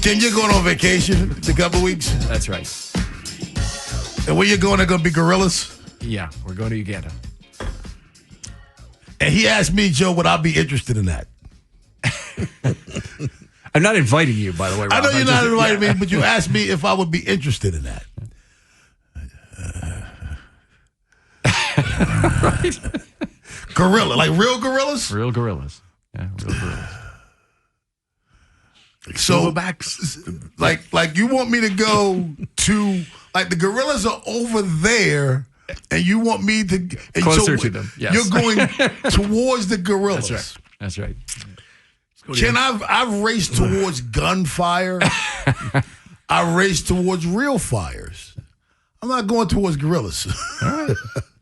Ken, you're going on vacation in a couple weeks? That's right. And where you're going, they're going to be gorillas? Yeah, we're going to Uganda. And he asked me, Joe, would I be interested in that? I'm not inviting you, by the way, Rob. I know you're not inviting me, but you asked me if I would be interested in that. Right. Gorilla, like real gorillas? Real gorillas. Yeah, real gorillas. So, like you want me to go to, like the gorillas are over there, and you want me to closer to them. Yes. You're going towards the gorillas. That's right. Ken, I've raced towards gunfire. I race towards real fires. I'm not going towards gorillas.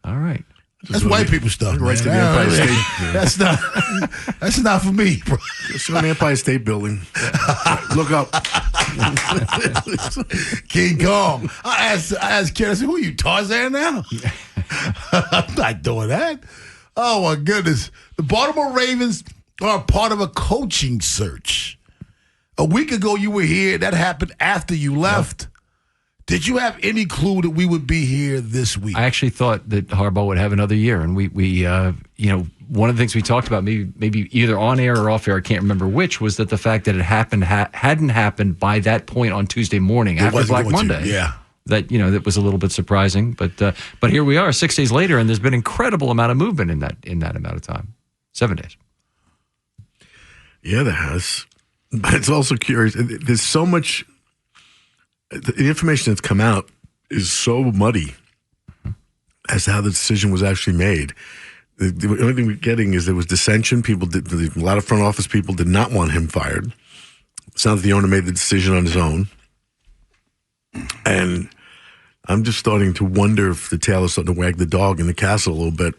All right. That's white people stuff, man. To the Empire State. That's not for me, bro. Just go to the Empire State Building. Look up. King Kong. I asked Ken, I said, who are you, Tarzan now? I'm not doing that. Oh, my goodness. The Baltimore Ravens are part of a coaching search. A week ago, you were here. That happened after you left. Yep. Did you have any clue that we would be here this week? I actually thought that Harbaugh would have another year, and we one of the things we talked about, maybe either on air or off air, I can't remember which, was that the fact that it hadn't happened by that point on Tuesday morning after Black Monday. Yeah, that that was a little bit surprising, but here we are 6 days later, and there's been an incredible amount of movement in that amount of time, 7 days. Yeah, there has, but it's also curious. There's so much. The information that's come out is so muddy as to how the decision was actually made. The only thing we're getting is there was dissension. A lot of front office people did not want him fired. It sounds like the owner made the decision on his own. And I'm just starting to wonder if the tail is starting to wag the dog in the castle a little bit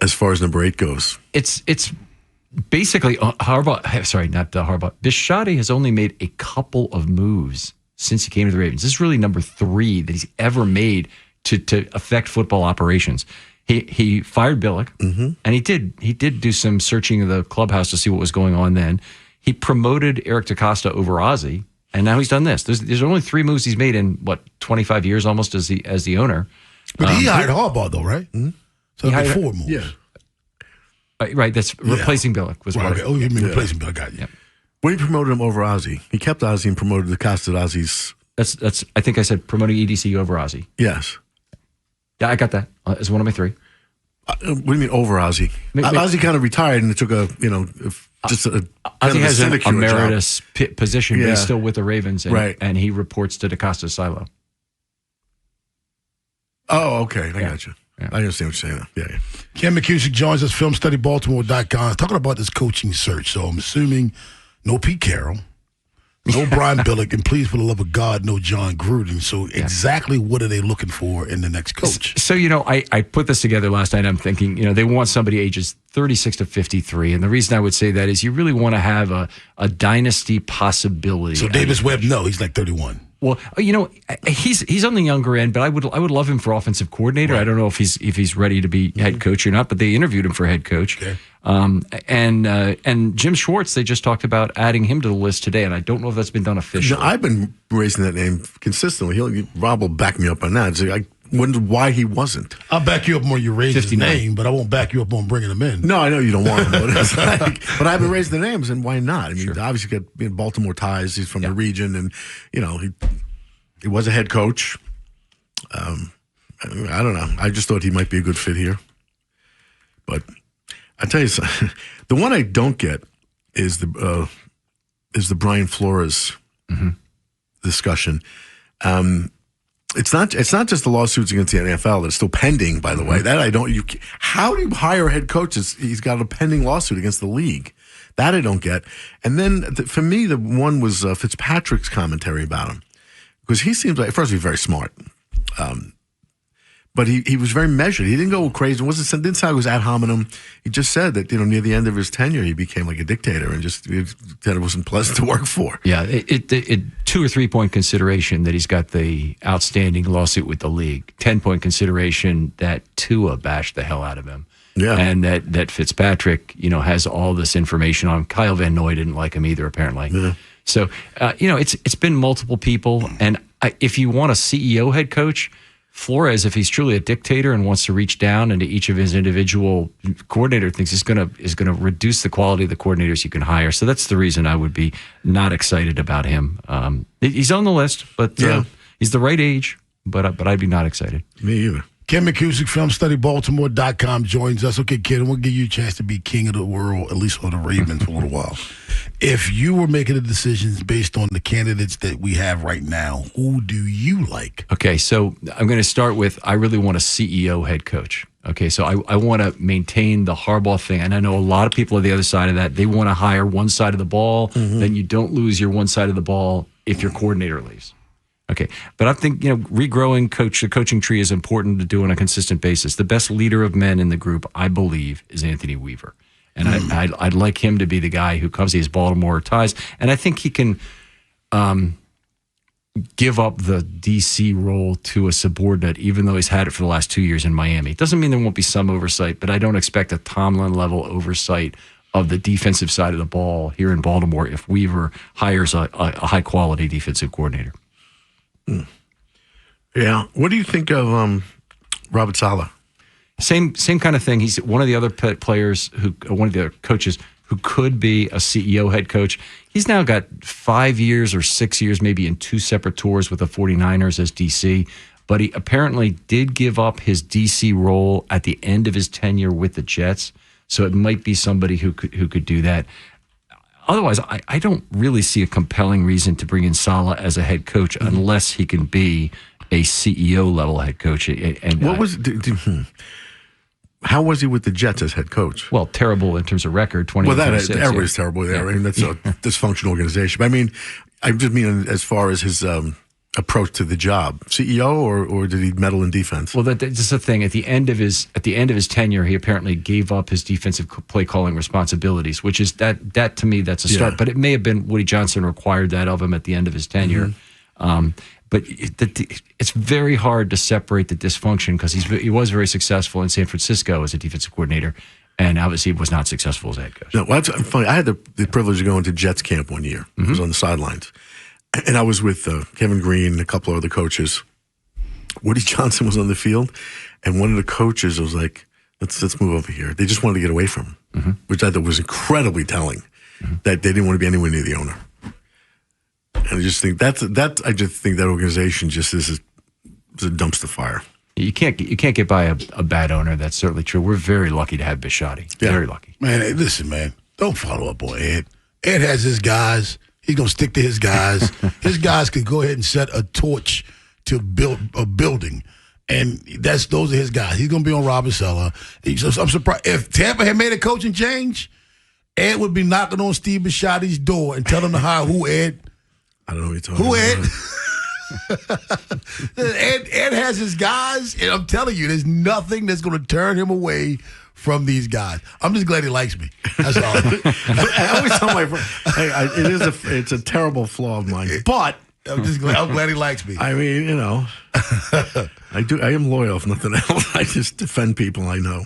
as far as number 8 goes. It's basically, Harbaugh, sorry, not Harbaugh. Bisciotti has only made a couple of moves since he came to the Ravens. This is really number 3 that he's ever made to affect football operations. He fired Billick, and he did do some searching of the clubhouse to see what was going on then. He promoted Eric DaCosta over Ozzie, and now he's done this. There's only 3 moves he's made in, 25 years almost as the owner. But he hired Harbaugh, though, right? Mm-hmm. So he hired 4 moves. Yeah. Right, that's replacing Billick. Okay. Oh, you mean replacing Billick? Got you. Yep. When he promoted him over Ozzie, he kept Ozzie and promoted DaCosta to Ozzie's. That's. I think I said promoting EDC over Ozzie. Yes. Yeah, I got that as one of my 3. What do you mean over Ozzie? Ozzie kind of retired and it took just a Ozzie has an emeritus position, but he's still with the Ravens, and he reports to DaCosta's silo. Oh, okay. I got you. Yeah. I understand what you're saying. Yeah. Ken McKusick joins us, filmstudybaltimore.com, talking about this coaching search. So I'm assuming no Pete Carroll, no Brian Billick, and please, for the love of God, no John Gruden. So exactly what are they looking for in the next coach? So, I put this together last night. I'm thinking, they want somebody ages 36 to 53. And the reason I would say that is you really want to have a dynasty possibility. So Davis Webb, no, he's like 31. Well, he's on the younger end, but I would love him for offensive coordinator. Right. I don't know if he's ready to be head coach or not, but they interviewed him for head coach. Okay. And Jim Schwartz, they just talked about adding him to the list today, and I don't know if that's been done officially. No, I've been raising that name consistently. Rob will back me up on that. So I wonder why he wasn't. I'll back you up more. You raise his name, but I won't back you up on bringing him in. No, I know you don't want him, but I've been raising the names, and why not? I mean, obviously got Baltimore ties. He's from the region, and he was a head coach. I don't know. I just thought he might be a good fit here, but I tell you something. The one I don't get is the Brian Flores discussion. It's not just the lawsuits against the NFL that's still pending, by the way. That I don't. How do you hire a head coach? He's got a pending lawsuit against the league. That I don't get. And then for me, the one was Fitzpatrick's commentary about him, because he seems like, first, he's very smart, but he was very measured. He didn't go crazy. Didn't say it was ad hominem. He just said that near the end of his tenure, he became like a dictator and it wasn't pleasant to work for. Yeah, it 2 or 3 point consideration that he's got the outstanding lawsuit with the league. 10-point consideration that Tua bashed the hell out of him. Yeah, and that Fitzpatrick has all this information on him. Kyle Van Noy didn't like him either, apparently. Yeah. So, it's been multiple people. And if you want a CEO head coach, Flores, if he's truly a dictator and wants to reach down into each of his individual coordinator things, is going to reduce the quality of the coordinators you can hire. So that's the reason I would be not excited about him. He's on the list, but he's the right age. But I'd be not excited. Me either. Ken McKusick, FilmStudyBaltimore.com joins us. Okay, kid, we'll give you a chance to be king of the world, at least for the Ravens for a little while. If you were making the decisions based on the candidates that we have right now, who do you like? Okay, so I'm going to start with I really want a CEO head coach. Okay, so I want to maintain the Harbaugh thing. And I know a lot of people are the other side of that. They want to hire one side of the ball, then you don't lose your one side of the ball if your coordinator leaves. Okay, but I think regrowing the coaching tree is important to do on a consistent basis. The best leader of men in the group, I believe, is Anthony Weaver, and I'd like him to be the guy who comes. He has Baltimore ties, and I think he can give up the DC role to a subordinate, even though he's had it for the last 2 years in Miami. It doesn't mean there won't be some oversight, but I don't expect a Tomlin level oversight of the defensive side of the ball here in Baltimore if Weaver hires a high quality defensive coordinator. Yeah. What do you think of Robert Saleh? Same kind of thing. He's one of the other players one of the coaches who could be a CEO head coach. He's now got 5 years or 6 years, maybe in 2 separate tours with the 49ers as DC. But he apparently did give up his DC role at the end of his tenure with the Jets. So it might be somebody who could do that. Otherwise, I don't really see a compelling reason to bring in Saleh as a head coach unless he can be a CEO level head coach. And what was how was he with the Jets as head coach? Well, terrible in terms of record. 20. Well, everybody's terrible there. I mean, that's a dysfunctional organization. But I just mean as far as his approach to the job, CEO, or did he meddle in defense? Well, that's the thing. At the end of his tenure, he apparently gave up his defensive play calling responsibilities, which is that to me that's a start. But it may have been Woody Johnson required that of him at the end of his tenure. But it's very hard to separate the dysfunction because he was very successful in San Francisco as a defensive coordinator, and obviously was not successful as a head coach. No, well, that's funny. I had the privilege of going to Jets camp one year. I was on the sidelines. And I was with Kevin Green and a couple of other coaches. Woody Johnson was on the field, and one of the coaches was like, let's move over here. They just wanted to get away from him, which I thought was incredibly telling, that they didn't want to be anywhere near the owner. And I just think I just think that organization just is a dumpster fire. You can't get by a bad owner. That's certainly true. We're very lucky to have Bisciotti. Yeah. Very lucky. Man, hey, listen, man, don't follow up on Ed. Ed has his guys. He's going to stick to his guys. His guys can go ahead and set a torch to build a building. And those are his guys. He's going to be on Robert Saleh. I'm surprised. If Tampa had made a coaching change, Ed would be knocking on Steve Bisciotti's door and telling him to hire who, Ed? I don't know what you're talking about. Who, Ed? Ed has his guys, and I'm telling you, there's nothing that's going to turn him away from these guys. I'm just glad he likes me. That's all. I always tell my friend, it's a terrible flaw of mine, but I'm glad he likes me. I mean, I am loyal if nothing else. I just defend people I know.